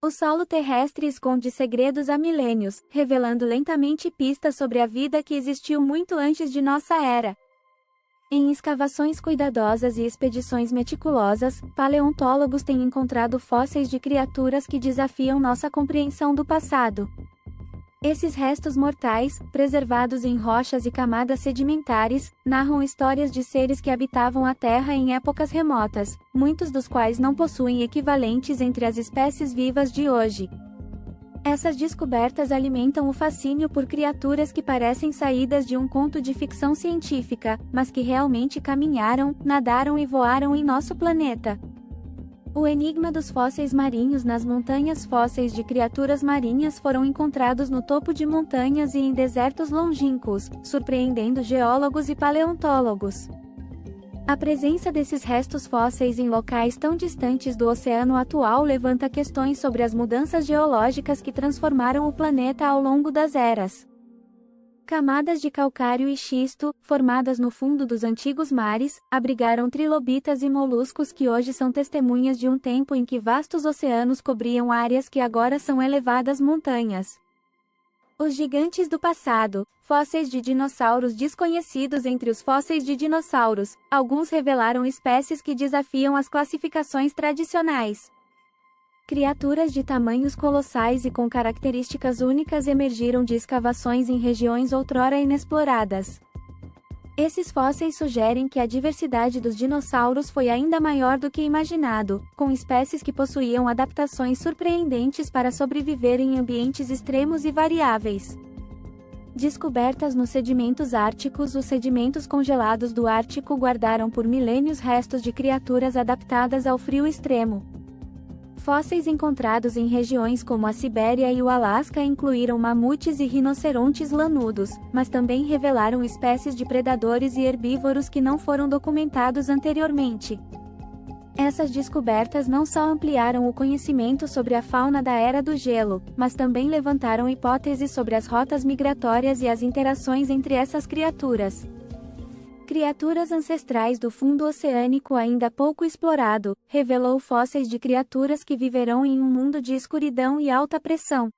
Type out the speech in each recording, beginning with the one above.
O solo terrestre esconde segredos há milênios, revelando lentamente pistas sobre a vida que existiu muito antes de nossa era. Em escavações cuidadosas e expedições meticulosas, paleontólogos têm encontrado fósseis de criaturas que desafiam nossa compreensão do passado. Esses restos mortais, preservados em rochas e camadas sedimentares, narram histórias de seres que habitavam a Terra em épocas remotas, muitos dos quais não possuem equivalentes entre as espécies vivas de hoje. Essas descobertas alimentam o fascínio por criaturas que parecem saídas de um conto de ficção científica, mas que realmente caminharam, nadaram e voaram em nosso planeta. O enigma dos fósseis marinhos nas montanhas. Fósseis de criaturas marinhas foram encontrados no topo de montanhas e em desertos longínquos, surpreendendo geólogos e paleontólogos. A presença desses restos fósseis em locais tão distantes do oceano atual levanta questões sobre as mudanças geológicas que transformaram o planeta ao longo das eras. Camadas de calcário e xisto, formadas no fundo dos antigos mares, abrigaram trilobitas e moluscos que hoje são testemunhas de um tempo em que vastos oceanos cobriam áreas que agora são elevadas montanhas. Os gigantes do passado, fósseis de dinossauros desconhecidos. Entre os fósseis de dinossauros, alguns revelaram espécies que desafiam as classificações tradicionais. Criaturas de tamanhos colossais e com características únicas emergiram de escavações em regiões outrora inexploradas. Esses fósseis sugerem que a diversidade dos dinossauros foi ainda maior do que imaginado, com espécies que possuíam adaptações surpreendentes para sobreviver em ambientes extremos e variáveis. Descobertas nos sedimentos árticos. Os sedimentos congelados do Ártico guardaram por milênios restos de criaturas adaptadas ao frio extremo. Fósseis encontrados em regiões como a Sibéria e o Alasca incluíram mamutes e rinocerontes lanudos, mas também revelaram espécies de predadores e herbívoros que não foram documentados anteriormente. Essas descobertas não só ampliaram o conhecimento sobre a fauna da Era do Gelo, mas também levantaram hipóteses sobre as rotas migratórias e as interações entre essas criaturas. Criaturas ancestrais do fundo oceânico ainda pouco explorado, revelou fósseis de criaturas que viverão em um mundo de escuridão e alta pressão.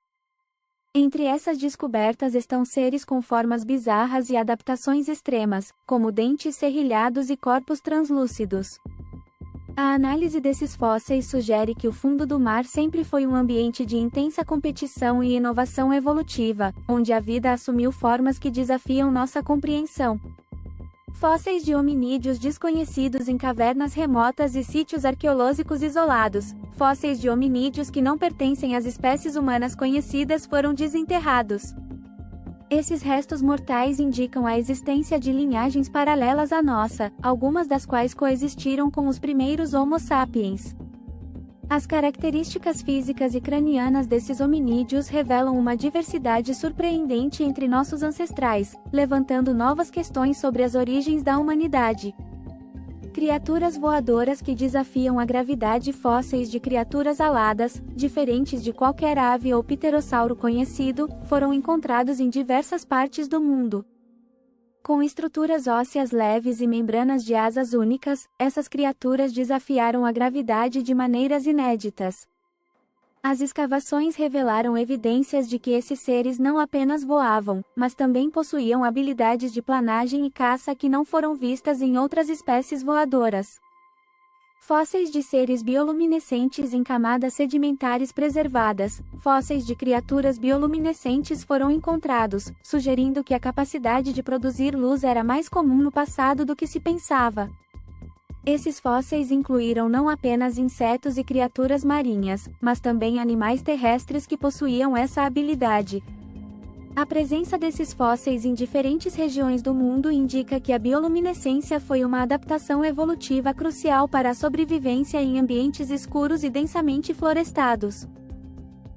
Entre essas descobertas estão seres com formas bizarras e adaptações extremas, como dentes serrilhados e corpos translúcidos. A análise desses fósseis sugere que o fundo do mar sempre foi um ambiente de intensa competição e inovação evolutiva, onde a vida assumiu formas que desafiam nossa compreensão. Fósseis de hominídeos desconhecidos em cavernas remotas e sítios arqueológicos isolados. Fósseis de hominídeos que não pertencem às espécies humanas conhecidas foram desenterrados. Esses restos mortais indicam a existência de linhagens paralelas à nossa, algumas das quais coexistiram com os primeiros Homo sapiens. As características físicas e cranianas desses hominídeos revelam uma diversidade surpreendente entre nossos ancestrais, levantando novas questões sobre as origens da humanidade. Criaturas voadoras que desafiam a gravidade. Fósseis de criaturas aladas, diferentes de qualquer ave ou pterossauro conhecido, foram encontrados em diversas partes do mundo. Com estruturas ósseas leves e membranas de asas únicas, essas criaturas desafiaram a gravidade de maneiras inéditas. As escavações revelaram evidências de que esses seres não apenas voavam, mas também possuíam habilidades de planagem e caça que não foram vistas em outras espécies voadoras. Fósseis de seres bioluminescentes em camadas sedimentares preservadas. Fósseis de criaturas bioluminescentes foram encontrados, sugerindo que a capacidade de produzir luz era mais comum no passado do que se pensava. Esses fósseis incluíram não apenas insetos e criaturas marinhas, mas também animais terrestres que possuíam essa habilidade. A presença desses fósseis em diferentes regiões do mundo indica que a bioluminescência foi uma adaptação evolutiva crucial para a sobrevivência em ambientes escuros e densamente florestados.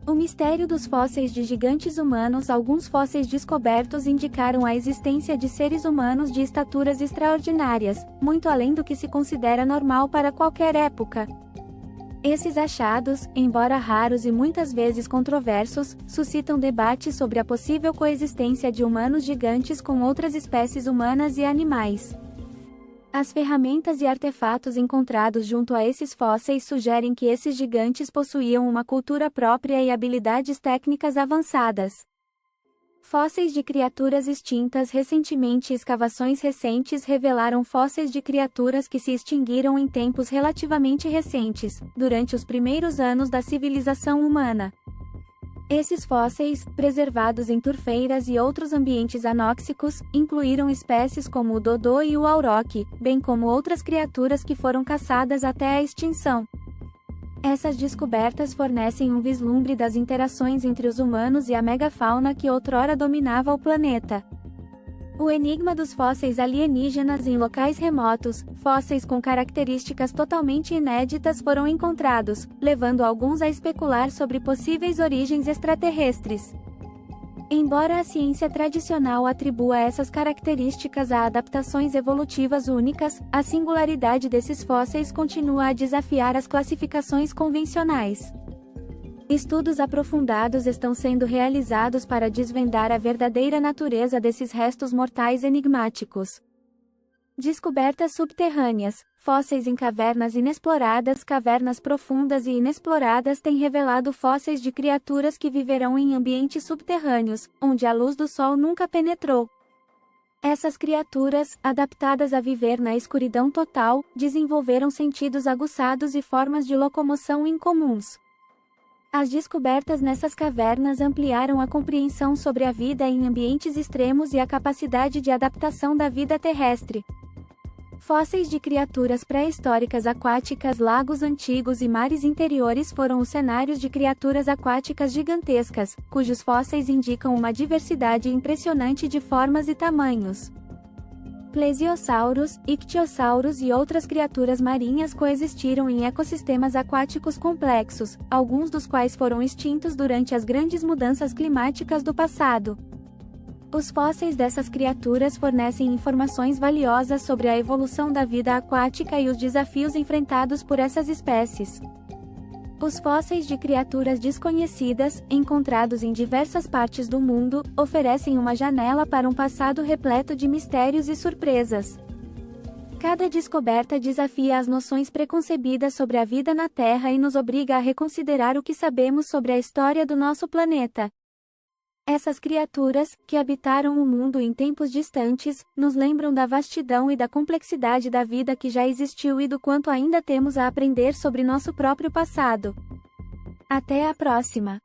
O mistério dos fósseis de gigantes humanos. Alguns fósseis descobertos indicaram a existência de seres humanos de estaturas extraordinárias, muito além do que se considera normal para qualquer época. Esses achados, embora raros e muitas vezes controversos, suscitam debates sobre a possível coexistência de humanos gigantes com outras espécies humanas e animais. As ferramentas e artefatos encontrados junto a esses fósseis sugerem que esses gigantes possuíam uma cultura própria e habilidades técnicas avançadas. Fósseis de criaturas extintas. Recentemente, escavações recentes revelaram fósseis de criaturas que se extinguiram em tempos relativamente recentes, durante os primeiros anos da civilização humana. Esses fósseis, preservados em turfeiras e outros ambientes anóxicos, incluíram espécies como o dodô e o auroque, bem como outras criaturas que foram caçadas até a extinção. Essas descobertas fornecem um vislumbre das interações entre os humanos e a megafauna que outrora dominava o planeta. O enigma dos fósseis alienígenas em locais remotos. Fósseis com características totalmente inéditas foram encontrados, levando alguns a especular sobre possíveis origens extraterrestres. Embora a ciência tradicional atribua essas características a adaptações evolutivas únicas, a singularidade desses fósseis continua a desafiar as classificações convencionais. Estudos aprofundados estão sendo realizados para desvendar a verdadeira natureza desses restos mortais enigmáticos. Descobertas subterrâneas. Fósseis em cavernas inexploradas. Cavernas profundas e inexploradas têm revelado fósseis de criaturas que viverão em ambientes subterrâneos, onde a luz do sol nunca penetrou. Essas criaturas, adaptadas a viver na escuridão total, desenvolveram sentidos aguçados e formas de locomoção incomuns. As descobertas nessas cavernas ampliaram a compreensão sobre a vida em ambientes extremos e a capacidade de adaptação da vida terrestre. Fósseis de criaturas pré-históricas aquáticas. Lagos antigos e mares interiores foram os cenários de criaturas aquáticas gigantescas, cujos fósseis indicam uma diversidade impressionante de formas e tamanhos. Plesiosauros, ictiossauros e outras criaturas marinhas coexistiram em ecossistemas aquáticos complexos, alguns dos quais foram extintos durante as grandes mudanças climáticas do passado. Os fósseis dessas criaturas fornecem informações valiosas sobre a evolução da vida aquática e os desafios enfrentados por essas espécies. Os fósseis de criaturas desconhecidas, encontrados em diversas partes do mundo, oferecem uma janela para um passado repleto de mistérios e surpresas. Cada descoberta desafia as noções preconcebidas sobre a vida na Terra e nos obriga a reconsiderar o que sabemos sobre a história do nosso planeta. Essas criaturas, que habitaram o mundo em tempos distantes, nos lembram da vastidão e da complexidade da vida que já existiu e do quanto ainda temos a aprender sobre nosso próprio passado. Até a próxima!